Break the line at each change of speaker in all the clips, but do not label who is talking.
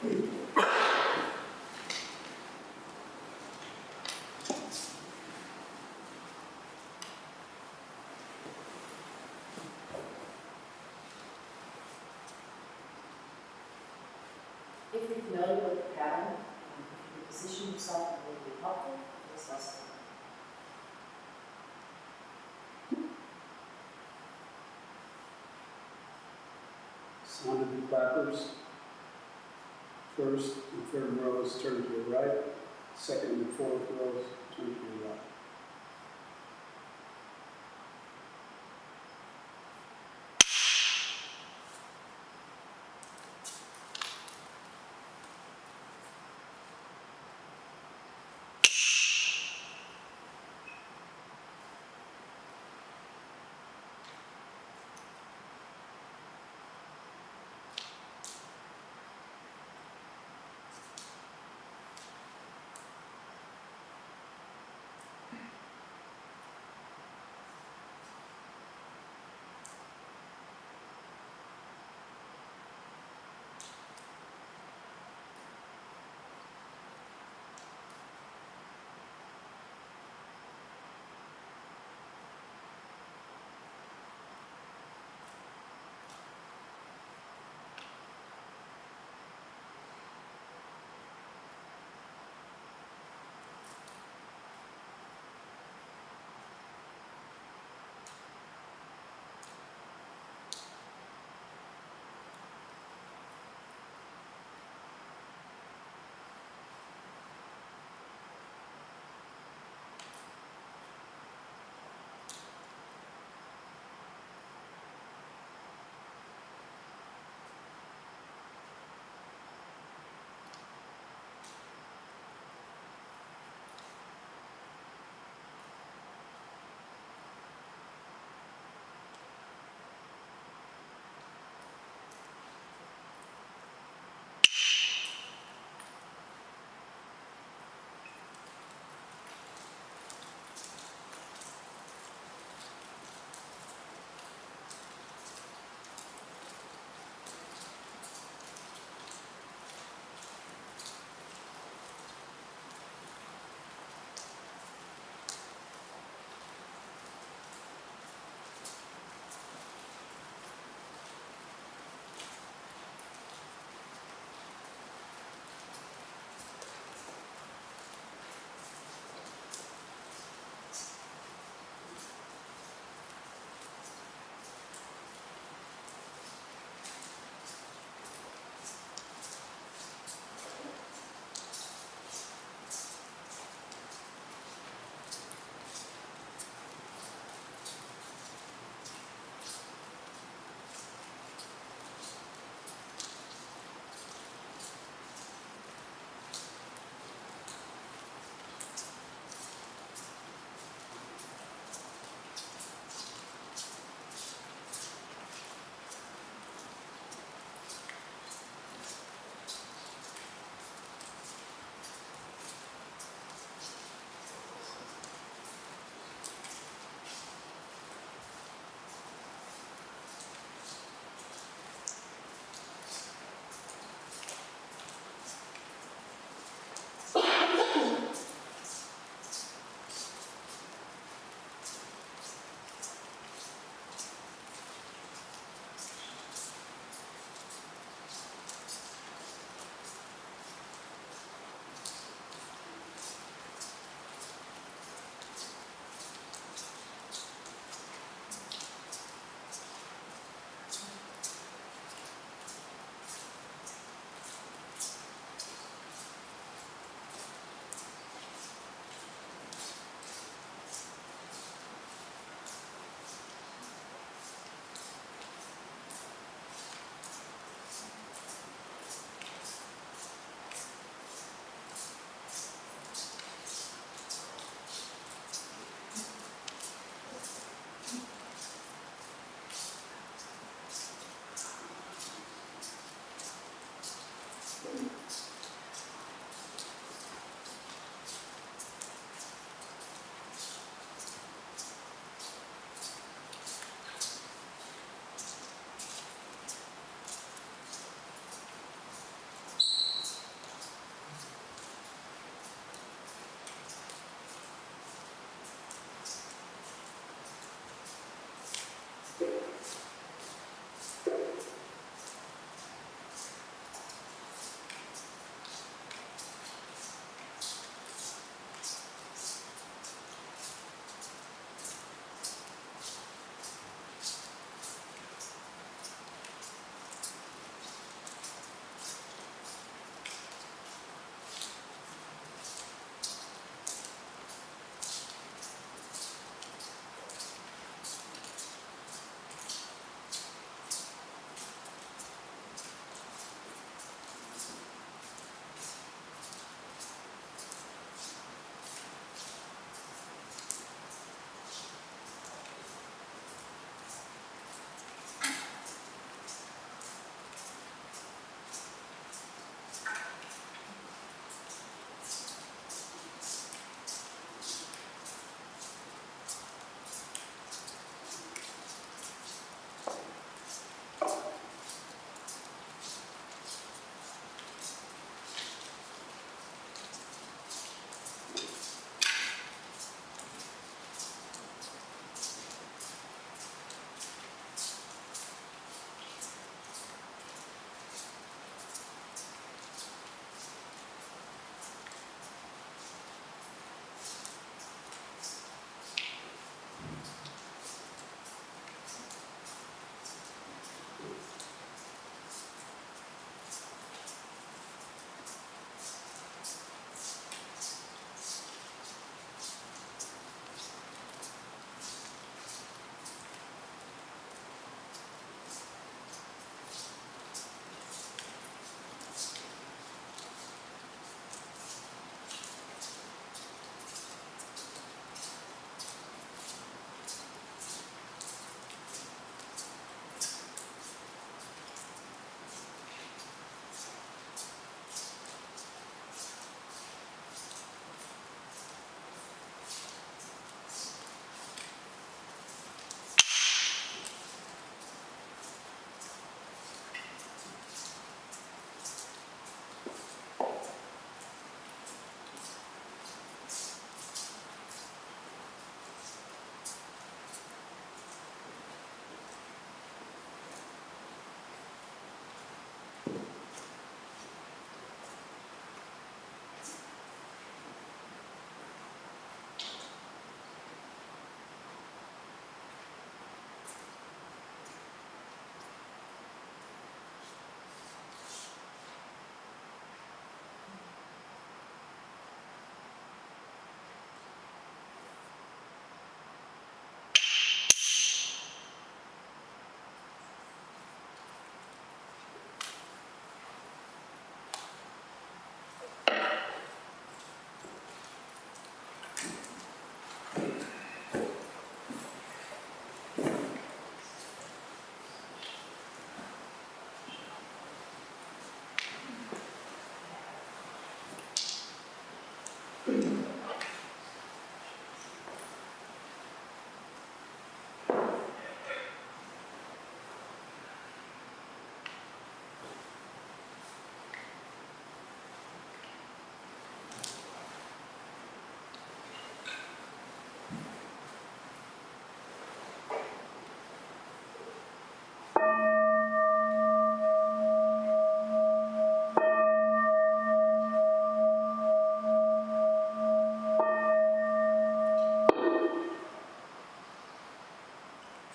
If you're familiar with the pattern, if you position yourself in a way to be helpful, it's less
Sound of the clappers. First and third rows turn to your right. Second and fourth rows turn to your left.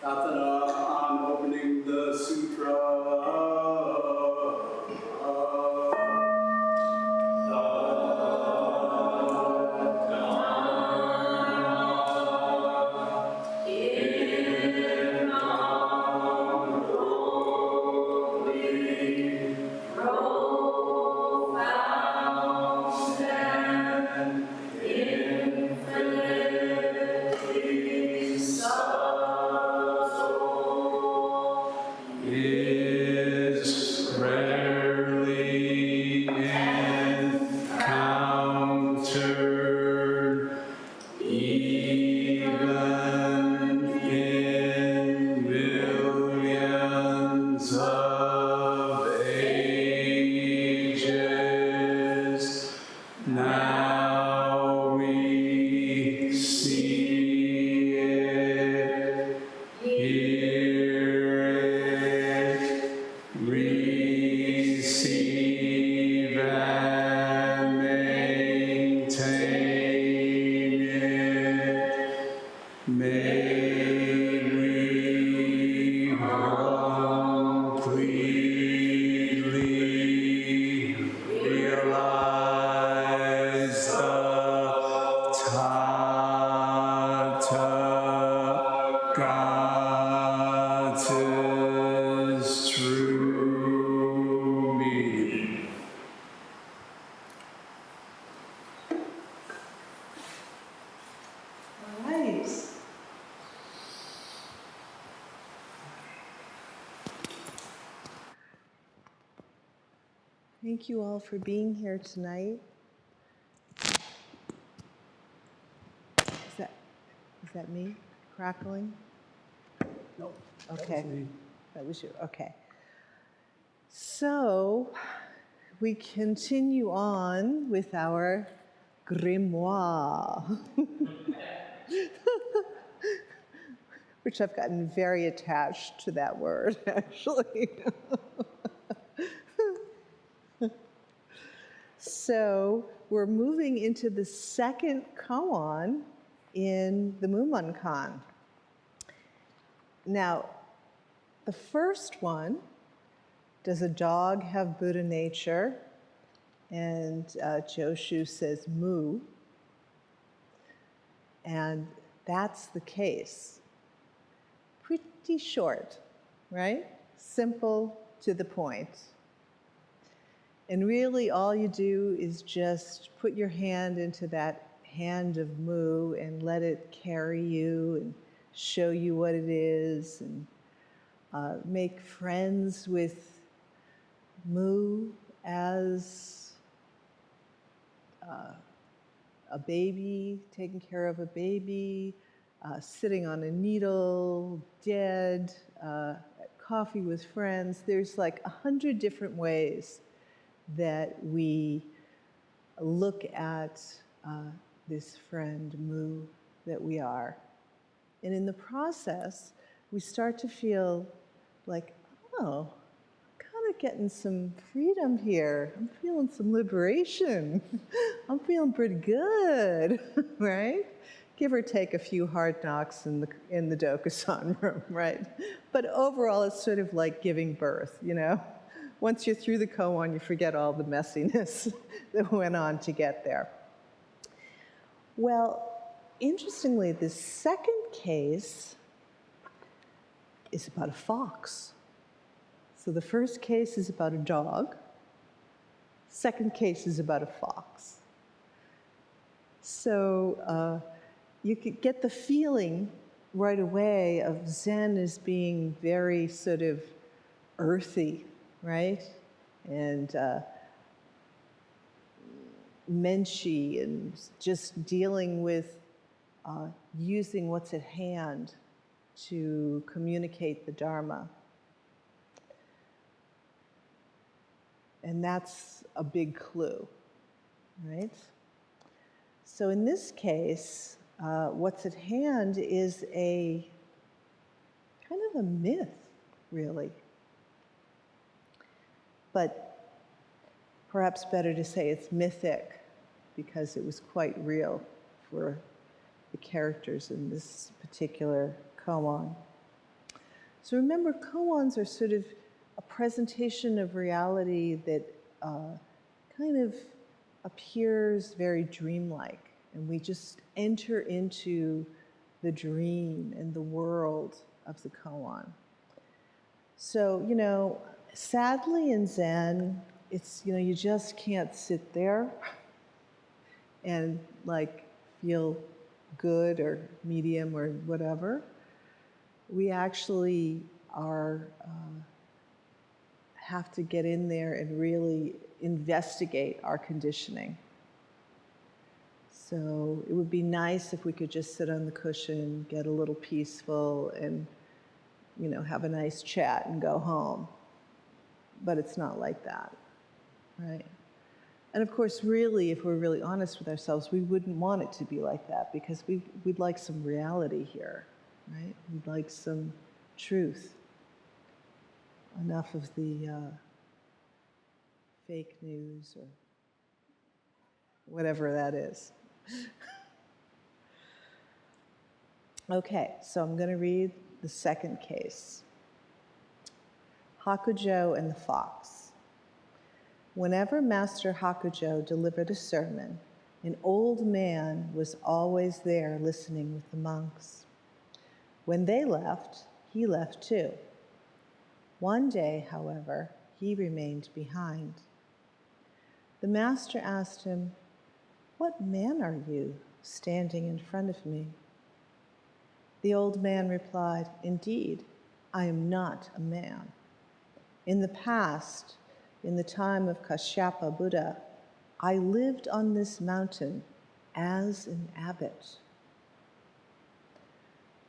Pratana on opening the sutra. Is rarely encountered even in millions of ages. Now we see it, hear it, receive and maintain it. May we completely realize the Tathagata's true meaning.
All right. Thank you all for being here tonight. Is that me crackling?
No.
Okay.
Me.
That was you. Okay. So we continue on with our grimoire, which I've gotten very attached to that word, actually. So we're moving into the second koan in the Mumonkan. Now, the first one, does a dog have Buddha nature? And Joshu says mu. And that's the case. Pretty short, right? Simple, to the point. And really all you do is just put your hand into that hand of mu and let it carry you and show you what it is, and make friends with mu as a baby, taking care of a baby, sitting on a needle, dead, at coffee with friends. There's like 100 different ways that we look at this friend mu that we are. And in the process, we start to feel like, oh, I'm kind of getting some freedom here. I'm feeling some liberation. I'm feeling pretty good, right? Give or take a few hard knocks in the Dokusan room, right? But overall, it's sort of like giving birth, you know? Once you're through the koan, you forget all the messiness that went on to get there. Well, interestingly, the second case is about a fox. So the first case is about a dog. Second case is about a fox. So you could get the feeling right away of Zen as being very sort of earthy, right? And menschy, and just dealing with using what's at hand to communicate the Dharma. And that's a big clue, right? So in this case, what's at hand is a kind of a myth, really. But perhaps better to say it's mythic, because it was quite real for the characters in this particular koan. So remember, koans are sort of a presentation of reality that kind of appears very dreamlike, and we just enter into the dream and the world of the koan. So, you know, sadly in Zen, it's, you know, you just can't sit there and like feel good or medium or whatever. We actually have to get in there and really investigate our conditioning. So it would be nice if we could just sit on the cushion, get a little peaceful, and, you know, have a nice chat and go home. But it's not like that, right? And of course, really, if we're really honest with ourselves, we wouldn't want it to be like that, because we'd like some reality here, right? We'd like some truth. Enough of the fake news or whatever that is. Okay, so I'm going to read the second case. Hakujo and the Fox. Whenever Master Hakujo delivered a sermon, an old man was always there listening with the monks. When they left, he left too. One day, however, he remained behind. The master asked him, "What man are you standing in front of me?" The old man replied, "Indeed, I am not a man. In the past, in the time of Kashyapa Buddha, I lived on this mountain as an abbot.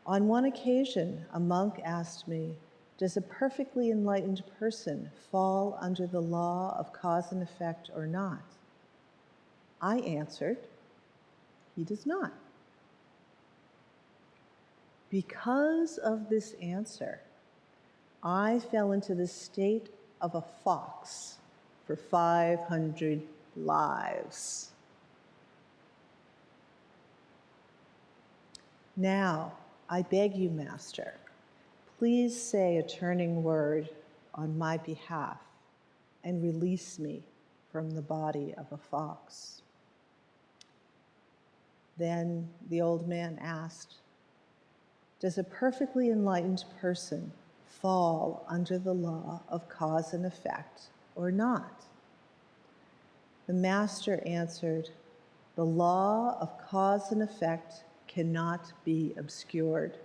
On one occasion, a monk asked me, 'Does a perfectly enlightened person fall under the law of cause and effect or not?' I answered, 'He does not.' Because of this answer, I fell into the state of a fox for 500 lives. Now, I beg you, Master, please say a turning word on my behalf and release me from the body of a fox." Then the old man asked, "Does a perfectly enlightened person fall under the law of cause and effect or not?" The master answered, "The law of cause and effect cannot be obscured."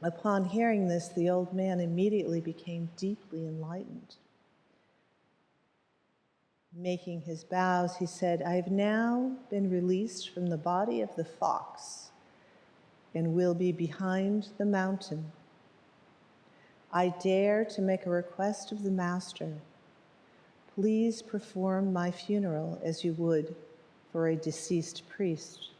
Upon hearing this, the old man immediately became deeply enlightened. Making his bows, he said, "I have now been released from the body of the fox and will be behind the mountain. I dare to make a request of the master. Please perform my funeral as you would for a deceased priest."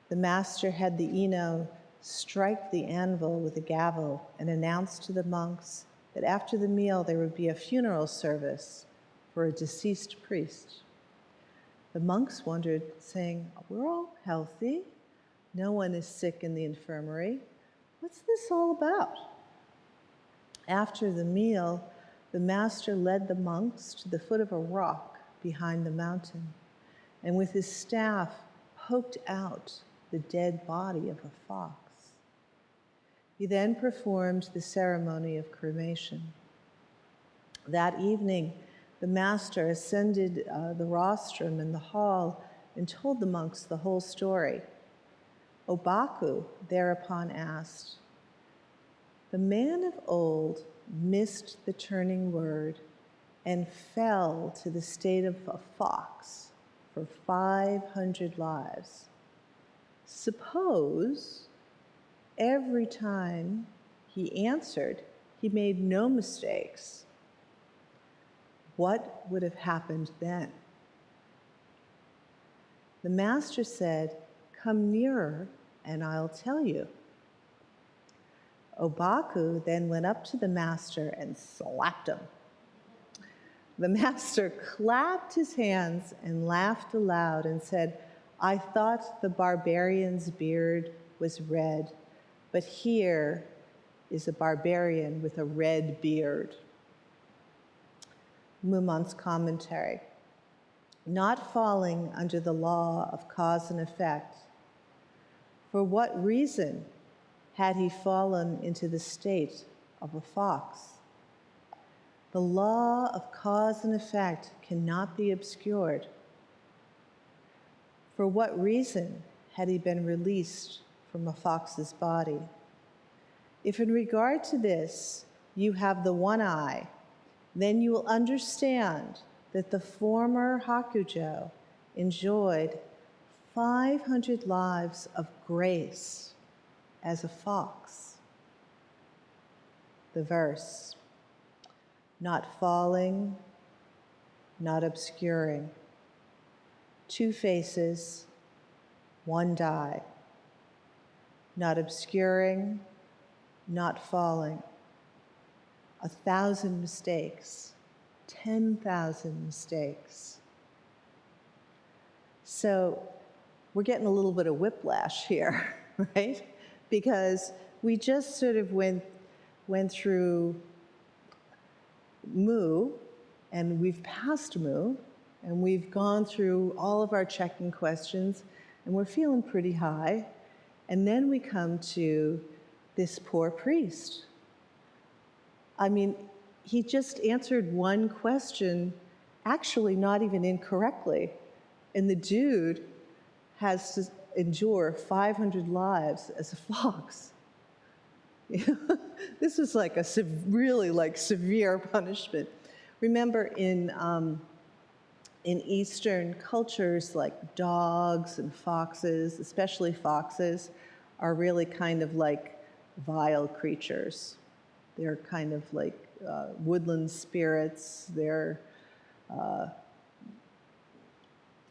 The master had the Ino strike the anvil with a gavel, and announce to the monks that after the meal there would be a funeral service for a deceased priest. The monks wondered, saying, "We're all healthy. No one is sick in the infirmary. What's this all about?" After the meal, the master led the monks to the foot of a rock behind the mountain, and with his staff poked out the dead body of a fox. He then performed the ceremony of cremation. That evening, the master ascended the rostrum in the hall and told the monks the whole story. Obaku thereupon asked, "The man of old missed the turning word and fell to the state of a fox for 500 lives. Suppose every time he answered, he made no mistakes. What would have happened then?" The master said, "Come nearer and I'll tell you." Obaku then went up to the master and slapped him. The master clapped his hands and laughed aloud and said, "I thought the barbarian's beard was red, but here is a barbarian with a red beard." Mumon's commentary. Not falling under the law of cause and effect, for what reason had he fallen into the state of a fox? The law of cause and effect cannot be obscured. For what reason had he been released from a fox's body? If in regard to this you have the one eye, then you will understand that the former Hakujo enjoyed 500 lives of grace as a fox. The verse, not falling, not obscuring, two faces, one die, not obscuring, not falling, 1,000 mistakes, 10,000 mistakes. So we're getting a little bit of whiplash here, right? Because we just sort of went through Mu, and we've passed Mu, and we've gone through all of our checking questions, and we're feeling pretty high. And then we come to this poor priest. I mean, he just answered one question, actually not even incorrectly. And the dude has to endure 500 lives as a fox. This is like a really severe punishment. Remember in Eastern cultures, like dogs and foxes, especially foxes, are really kind of like vile creatures. They're kind of like woodland spirits. They're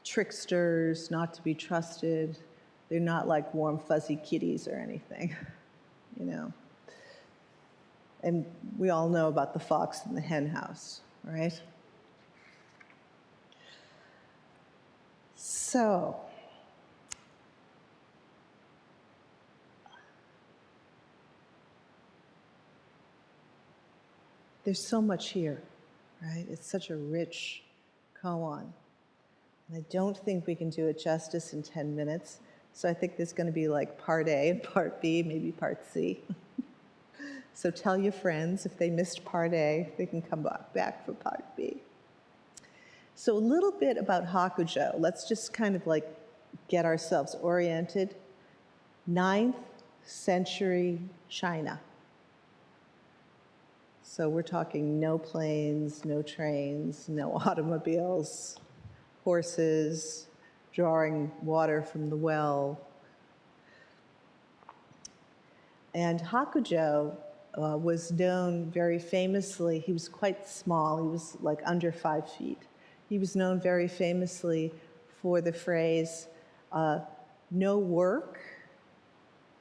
tricksters, not to be trusted. They're not like warm, fuzzy kitties or anything, you know. And we all know about the fox in the hen house, right? So, there's so much here, right? It's such a rich koan. And I don't think we can do it justice in 10 minutes. So I think there's going to be like part A and part B, maybe part C. So tell your friends if they missed part A, they can come back for part B. So a little bit about Hakujo. Let's just kind of like get ourselves oriented. 9th century China. So we're talking no planes, no trains, no automobiles, horses, drawing water from the well. And Hakujo was known very famously. He was quite small. He was like under 5 feet. He was known very famously for the phrase, no work,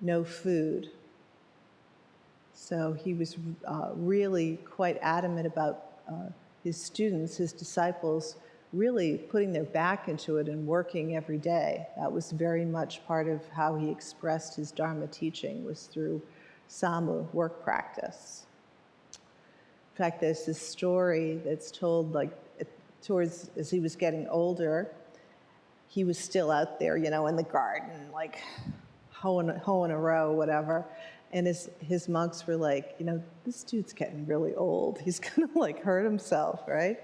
no food. So he was really quite adamant about his students, his disciples, really putting their back into it and working every day. That was very much part of how he expressed his Dharma teaching, was through samu, work practice. In fact, there's this story that's told, like, towards as he was getting older, he was still out there, you know, in the garden, like hoeing a row, whatever. And his monks were like, you know, this dude's getting really old. He's gonna like hurt himself, right?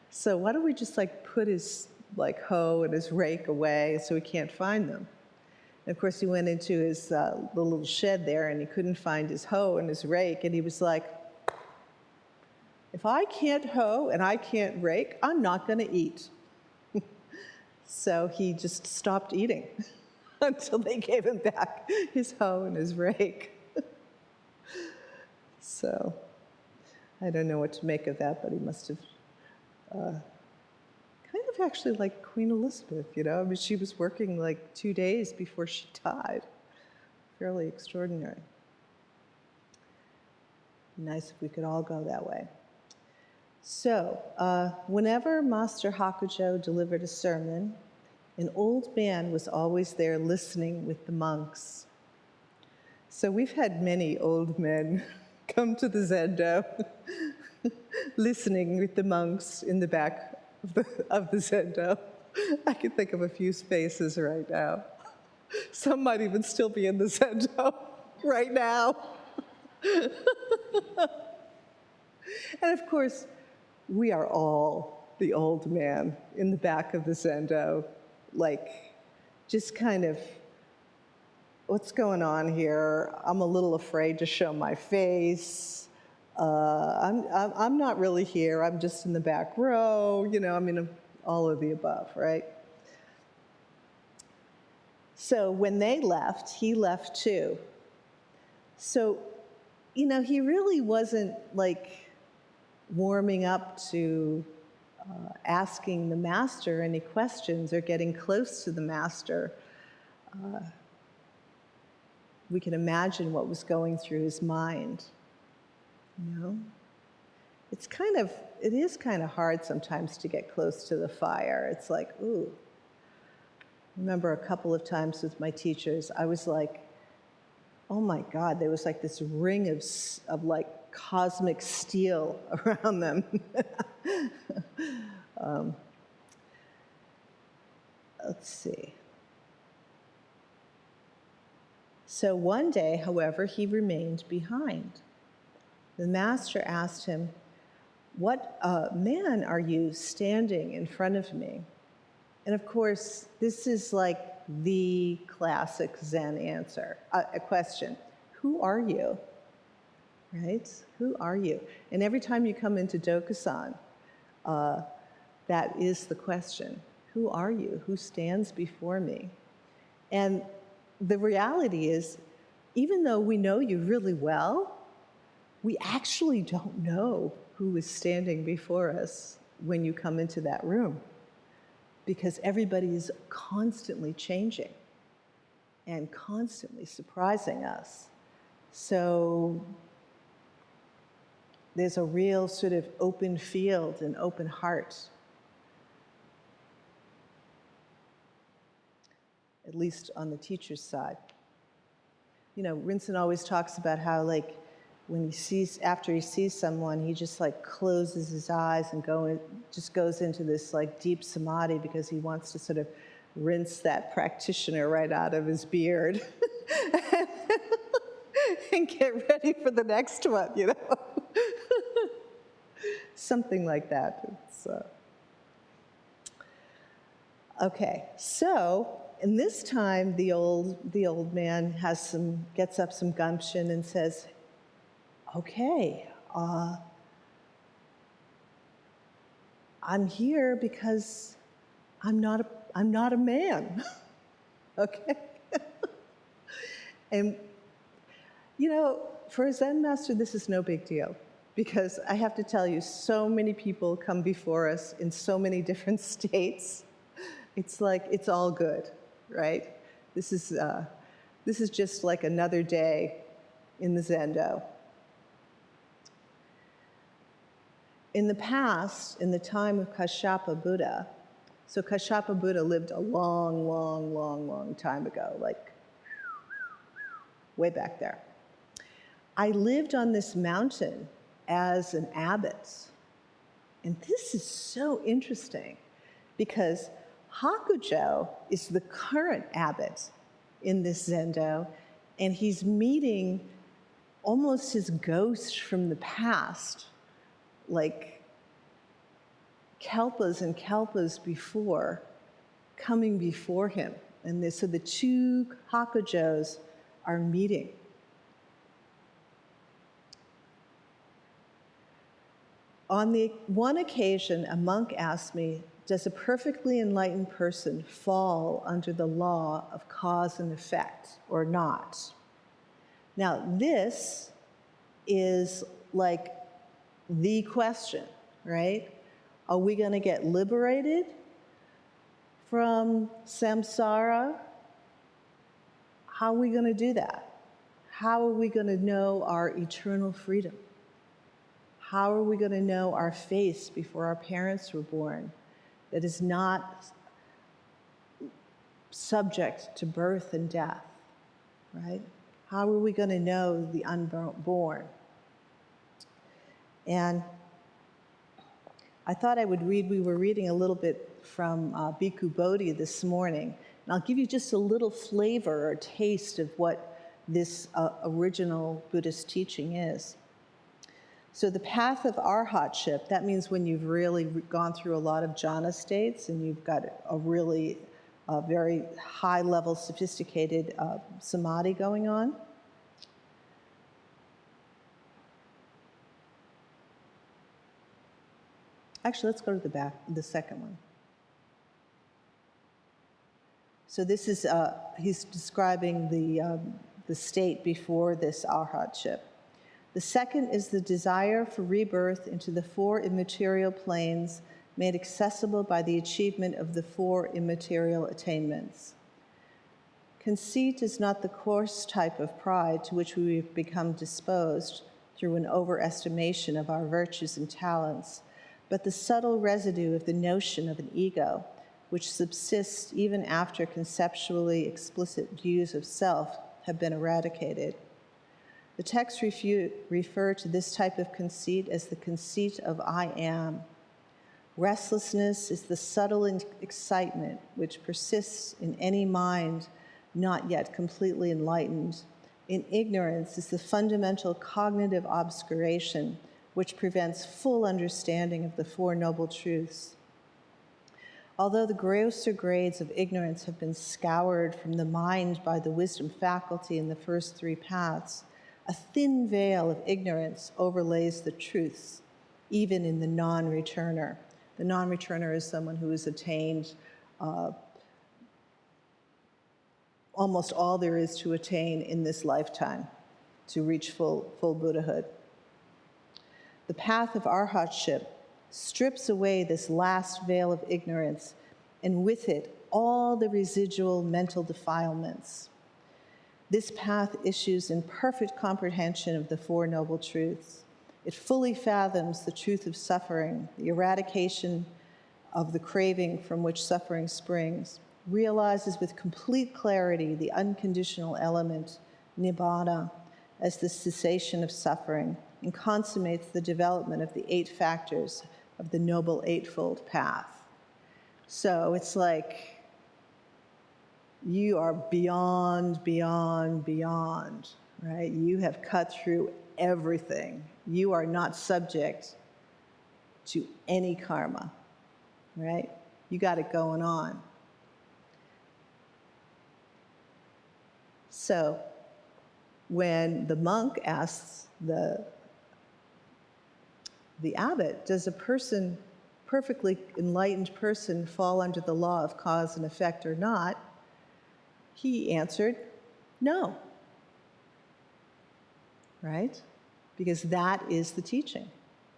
So why don't we just like put his like hoe and his rake away so he can't find them? And of course, he went into his the little shed there and he couldn't find his hoe and his rake. And he was like, if I can't hoe and I can't rake, I'm not gonna eat. So he just stopped eating until they gave him back his hoe and his rake. So I don't know what to make of that, but he must have kind of actually like Queen Elizabeth, you know? I mean, she was working like 2 days before she died. Fairly extraordinary. Nice if we could all go that way. So, whenever Master Hakujo delivered a sermon, an old man was always there listening with the monks. So we've had many old men come to the Zendo, listening with the monks in the back of the Zendo. I can think of a few faces right now. Some might even still be in the Zendo right now. And of course, we are all the old man in the back of the Zendo, like just kind of, what's going on here? I'm a little afraid to show my face. I'm not really here. I'm just in the back row. You know, I mean, all of the above, right? So when they left, he left too. So, you know, he really wasn't like warming up to asking the master any questions or getting close to the master. We can imagine what was going through his mind, you know? It is kind of hard sometimes to get close to the fire. It's like, ooh. I remember a couple of times with my teachers, I was like, oh my God, there was like this ring of like cosmic steel around them. Let's see. So one day, however, he remained behind. The master asked him, "What man are you standing in front of me?" And of course, this is like the classic Zen answer, a question. Who are you? Right? Who are you? And every time you come into Dokusan, that is the question. Who are you? Who stands before me? And the reality is, even though we know you really well, we actually don't know who is standing before us when you come into that room, because everybody is constantly changing and constantly surprising us. So there's a real sort of open field and open heart, at least on the teacher's side. You know, Rinzin always talks about how, like, when after he sees someone, he just like closes his eyes and just goes into this like deep samadhi because he wants to sort of rinse that practitioner right out of his beard and get ready for the next one, you know? Something like that. Okay, so, and this time the old man gets up some gumption and says, okay, I'm here because I'm not a man, okay? And, you know, for a Zen master, this is no big deal, because I have to tell you, so many people come before us in so many different states. It's like, it's all good, right? This is, This is just like another day in the Zendo. In the past, in the time of Kashyapa Buddha, so Kashyapa Buddha lived a long, long, long, long time ago, like way back there. I lived on this mountain as an abbot. And this is so interesting because Hakujo is the current abbot in this Zendo, and he's meeting almost his ghost from the past, like Kelpas and Kelpas before, coming before him. And so the two Hakujos are meeting. On the one occasion, a monk asked me, does a perfectly enlightened person fall under the law of cause and effect or not? Now, this is like the question, right? Are we going to get liberated from samsara? How are we going to do that? How are we going to know our eternal freedom? How are we going to know our face before our parents were born that is not subject to birth and death, right? How are we going to know the unborn? And I thought I would read, we were reading a little bit from Bhikkhu Bodhi this morning, and I'll give you just a little flavor or taste of what this original Buddhist teaching is. So the path of arhatship, that means when you've really gone through a lot of jhana states and you've got a really very high-level, sophisticated samadhi going on. Actually, let's go to the back, the second one. So this is, he's describing the state before this arhatship. The second is the desire for rebirth into the four immaterial planes made accessible by the achievement of the four immaterial attainments. Conceit is not the coarse type of pride to which we have become disposed through an overestimation of our virtues and talents, but the subtle residue of the notion of an ego, which subsists even after conceptually explicit views of self have been eradicated. The texts refer to this type of conceit as the conceit of I am. Restlessness is the subtle excitement which persists in any mind not yet completely enlightened. In ignorance is the fundamental cognitive obscuration which prevents full understanding of the Four Noble Truths. Although the grosser grades of ignorance have been scoured from the mind by the wisdom faculty in the first three paths, a thin veil of ignorance overlays the truths, even in the non-returner. The non-returner is someone who has attained almost all there is to attain in this lifetime to reach full Buddhahood. The path of arhatship strips away this last veil of ignorance, and with it, all the residual mental defilements. This path issues in perfect comprehension of the Four Noble Truths. It fully fathoms the truth of suffering, the eradication of the craving from which suffering springs, realizes with complete clarity the unconditional element, nibbana, as the cessation of suffering, and consummates the development of the 8 factors of the Noble Eightfold Path. So it's like you are beyond, beyond, beyond, right? You have cut through everything. You are not subject to any karma, right? You got it going on. So when the monk asks the abbot, does a person, perfectly enlightened person, fall under the law of cause and effect or not? He answered, no. Right? Because that is the teaching.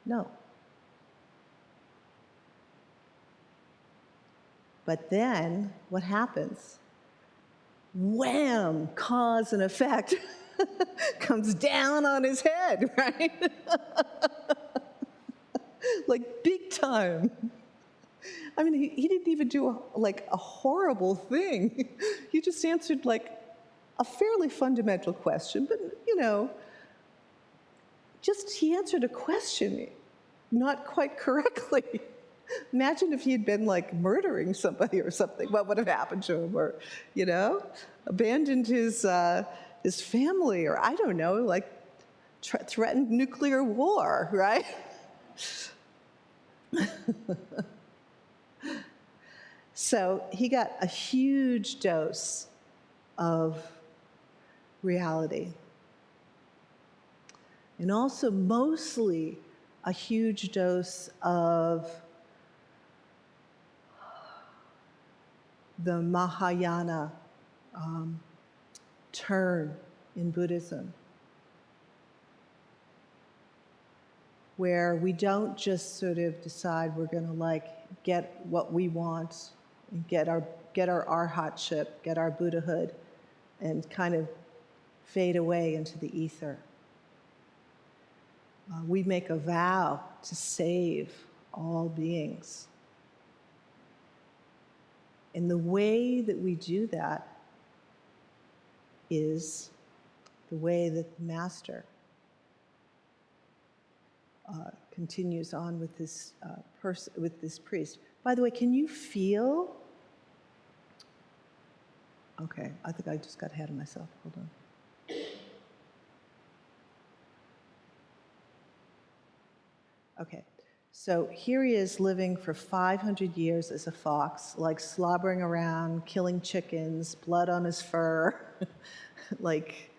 No. But then, what happens? wham, cause and effect, comes down on his head, right? Like big time. I mean, he didn't even do a horrible thing. He just answered like a fairly fundamental question, but just he answered a question not quite correctly. Imagine if he had been like murdering somebody or something. What would have happened to him? Or, abandoned his family, or I don't know, like threatened nuclear war, right? So he got a huge dose of reality. And also mostly a huge dose of the Mahayana turn in Buddhism, where we don't just sort of decide we're going to get what we want and get our arhatship, get our Buddhahood, and kind of fade away into the ether. We make a vow to save all beings. And the way that we do that is the way that the Master continues on with this with this priest. By the way, can you feel? Okay, I think I just got ahead of myself. Hold on. Okay, so here he is living for 500 years as a fox, like slobbering around, killing chickens, blood on his fur, like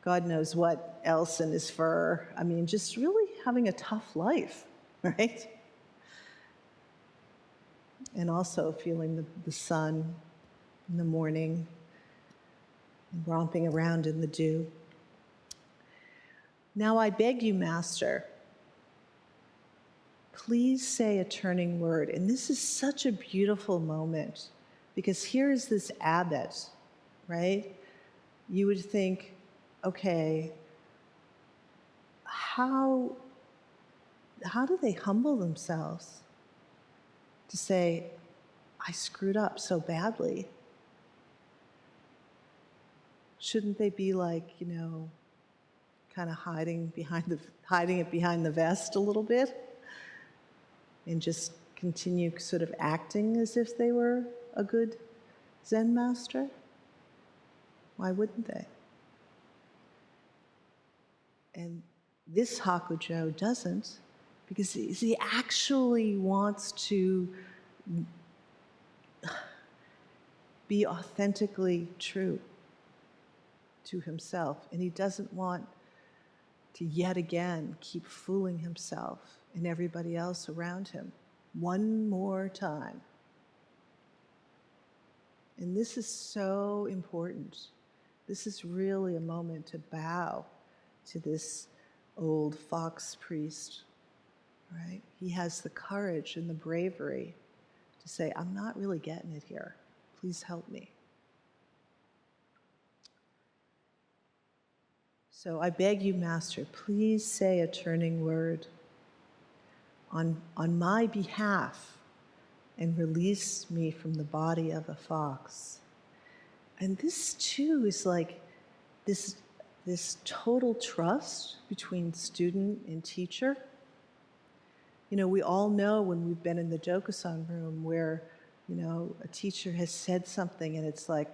God knows what else in his fur. I mean, just really having a tough life, right? And also feeling the sun in the morning, and romping around in the dew. Now I beg you, Master, please say a turning word. And this is such a beautiful moment, because here is this abbot, right? You would think, okay, how do they humble themselves to say, I screwed up so badly? Shouldn't they be like, kind of hiding it behind the vest a little bit? And just continue sort of acting as if they were a good Zen master? Why wouldn't they? And this Hakujo doesn't, because he actually wants to be authentically true to himself, and he doesn't want to yet again keep fooling himself and everybody else around him one more time. And this is so important. This is really a moment to bow to this old fox priest, right? He has the courage and the bravery to say, I'm not really getting it here. Please help me. So I beg you, Master, please say a turning word on my behalf and release me from the body of a fox. And this too is like this total trust between student and teacher. We all know when we've been in the Dokusan room where, a teacher has said something and it's like,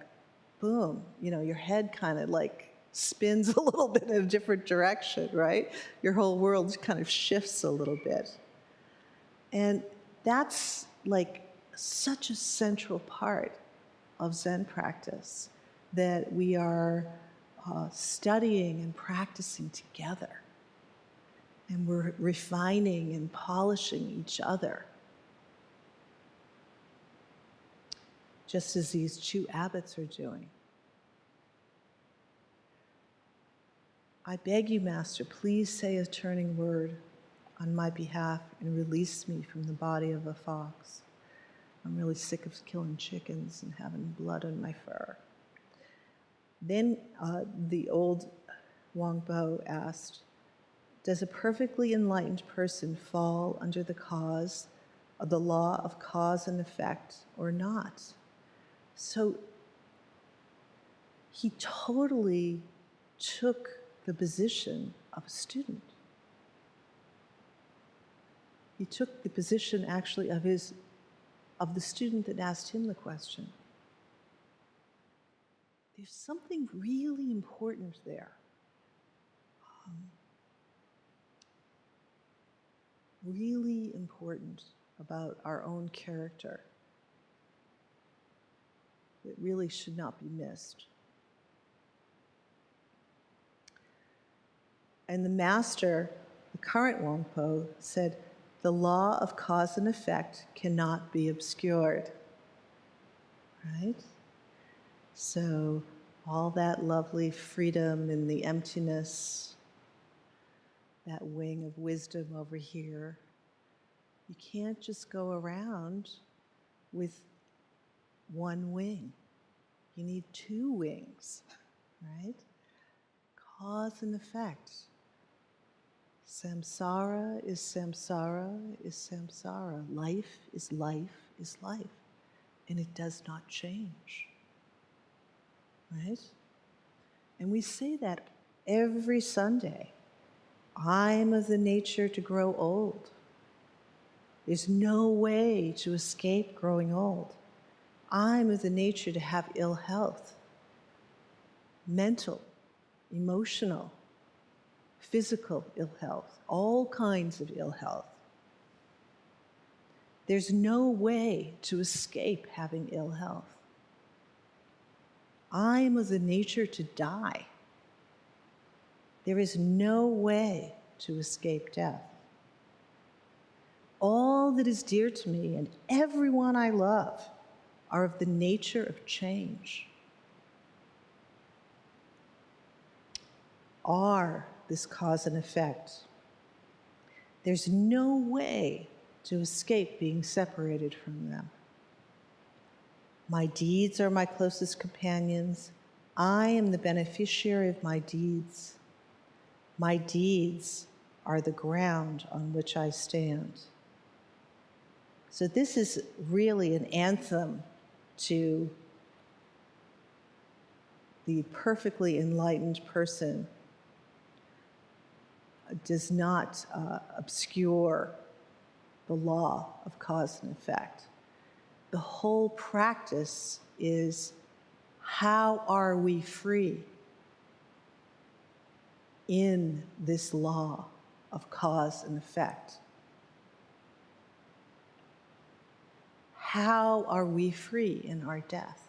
boom, your head kind of like spins a little bit in a different direction, right? Your whole world kind of shifts a little bit. And that's like such a central part of Zen practice, that we are studying and practicing together. And we're refining and polishing each other. Just as these two abbots are doing. I beg you, Master, please say a turning word on my behalf and release me from the body of a fox. I'm really sick of killing chickens and having blood on my fur. Then the old Wangpo asked, does a perfectly enlightened person fall under the cause of the law of cause and effect or not? So he totally took the position of a student. He took the position actually of the student that asked him the question. There's something really important there. Really important about our own character that really should not be missed. And the master, the current Wangpo, said, the law of cause and effect cannot be obscured. Right? So all that lovely freedom in the emptiness, that wing of wisdom over here, you can't just go around with one wing. You need two wings, right? Cause and effect. Samsara is samsara is samsara. Life is life is life. And it does not change. Right? And we say that every Sunday. I'm of the nature to grow old. There's no way to escape growing old. I'm of the nature to have ill health, mental, emotional, physical ill health, all kinds of ill health. There's no way to escape having ill health. I am of the nature to die. There is no way to escape death. All that is dear to me and everyone I love are of the nature of change. Are this cause and effect. There's no way to escape being separated from them. My deeds are my closest companions. I am the beneficiary of my deeds. My deeds are the ground on which I stand. So this is really an anthem to the perfectly enlightened person. Does not obscure the law of cause and effect. The whole practice is, how are we free in this law of cause and effect? How are we free in our death?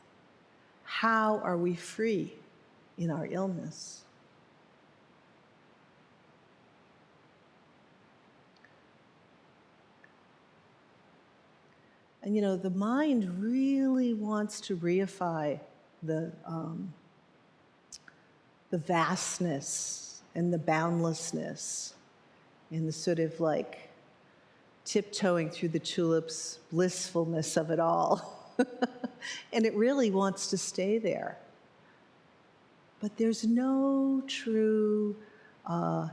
How are we free in our illness? And you know, the mind really wants to reify the vastness and the boundlessness and the sort of like tiptoeing through the tulips blissfulness of it all. And it really wants to stay there. But there's no true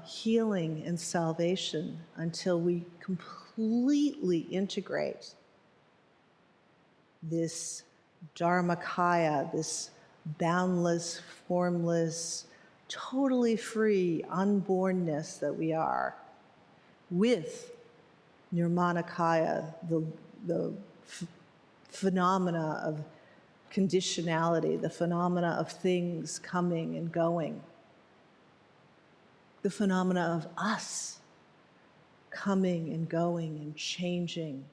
healing and salvation until we completely integrate this Dharmakaya, this boundless, formless, totally free unbornness that we are, with Nirmanakaya, the phenomena of conditionality, the phenomena of things coming and going, the phenomena of us coming and going and changing,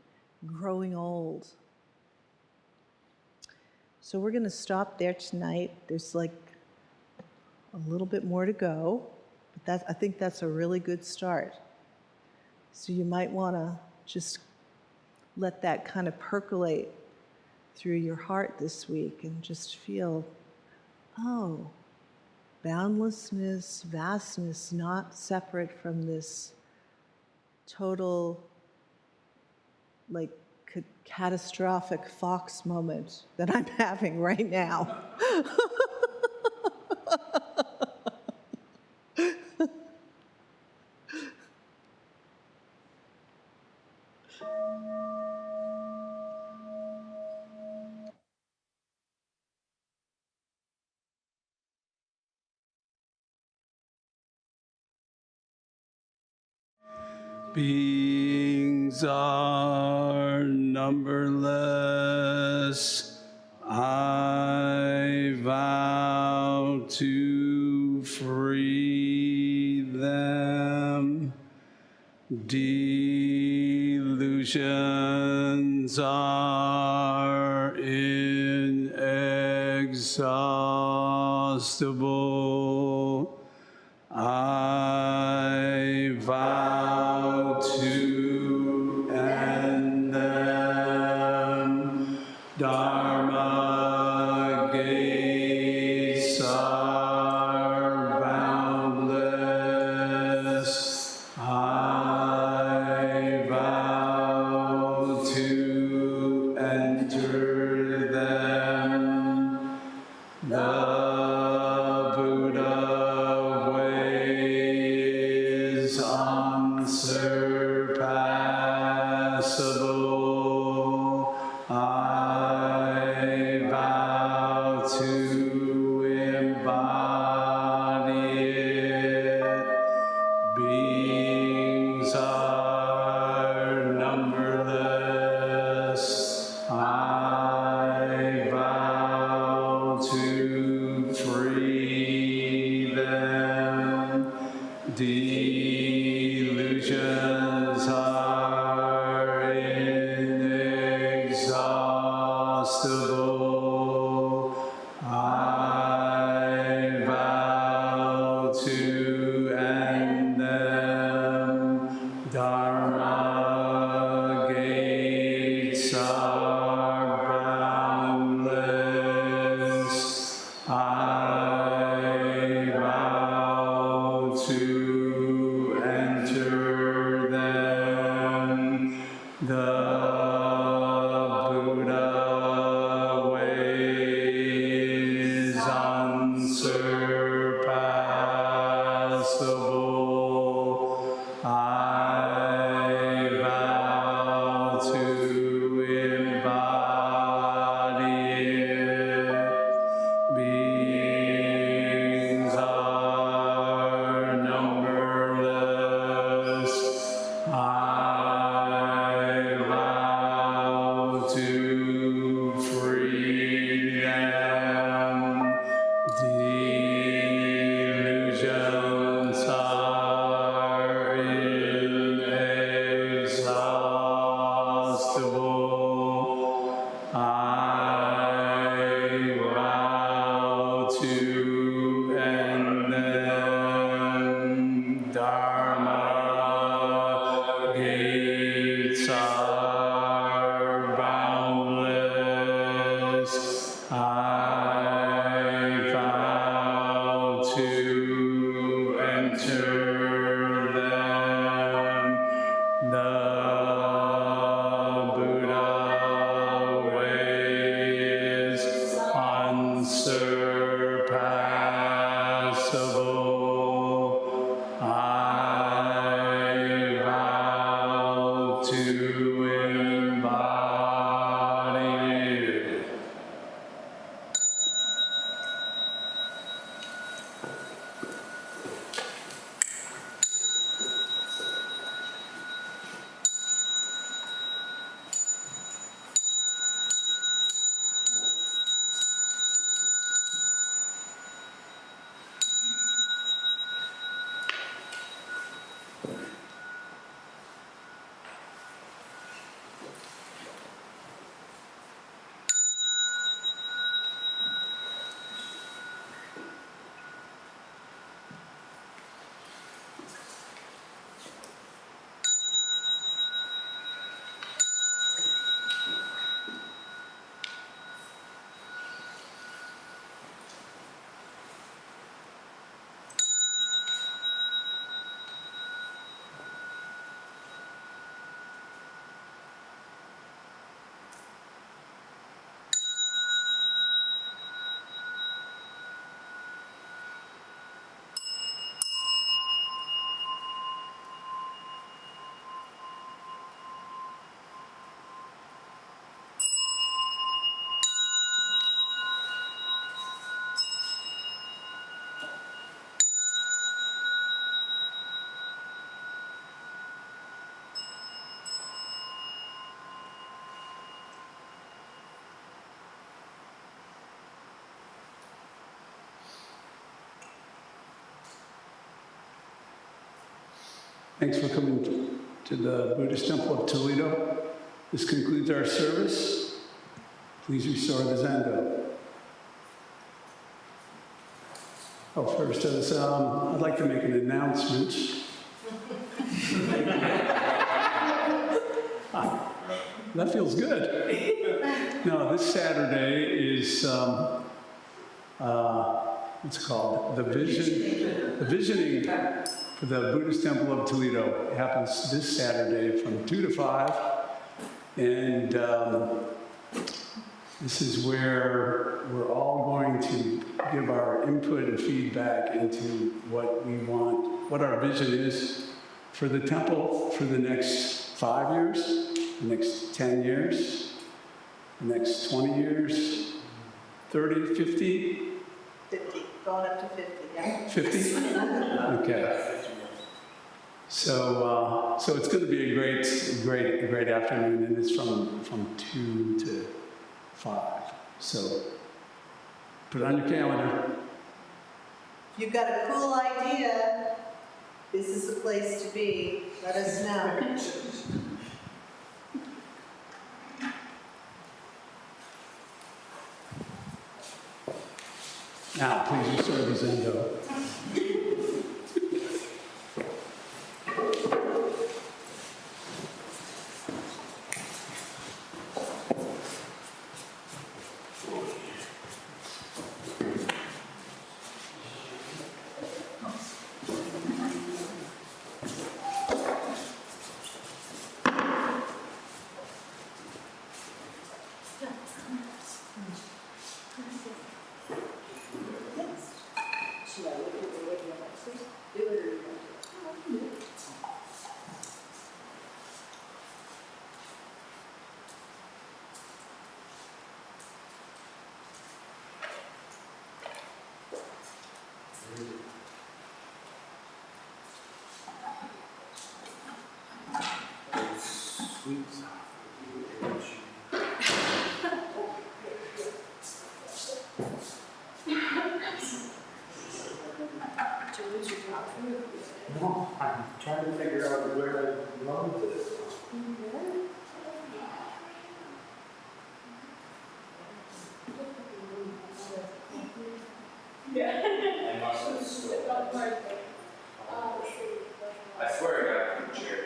growing old. So we're going to stop there tonight. There's like a little bit more to go, but I think that's a really good start. So you might want to just let that kind of percolate through your heart this week and just feel, oh, boundlessness, vastness, not separate from this total, like, catastrophic fox moment that I'm having right now.
Beings are numberless. I vow to free them. Delusions are inexhaustible. I vow to end them. Dharma gates are boundless. I vow to enter them. The Buddha way is unsurpassable. I vow to embody it. Beings are numberless. I vow to free them. Delusions are inexhaustible. I vow to end them. Dharma gates are boundless. I vow to enter them. The Buddha way is unsurpassable. I vow to embody it. Beings are numberless. I vow to free them. Delusions are inexhaustible. I vow to end them. Dharma gates are boundless. I vow to enter them. The Buddha way is unsurpassable. I vow to embody it.
Thanks for coming to the Buddhist Temple of Toledo. This concludes our service. Please restore the Zendo. Oh, first, I'd like to make an announcement. That feels good. No, this Saturday is, what's it called? The visioning for the Buddhist Temple of Toledo. It happens this Saturday from 2 to 5. And this is where we're all going to give our input and feedback into what we want, what our vision is for the temple for the next 5 years, the next 10 years, the next 20 years, 30, 50?
50, going up to 50, yeah.
50? Okay. So it's going to be a great afternoon, and it's from 2 to 5. So put it on your calendar.
If you've got a cool idea, this is the place to be. Let us know.
Now, please restore the Zendo.
Should I look at the way do it or you want to do it?
No, I'm trying to figure out where I belong to this.
I must have stolen. I swear I got it from the chair.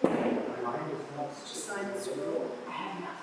My mind is not.
Just sign this rule. I have not.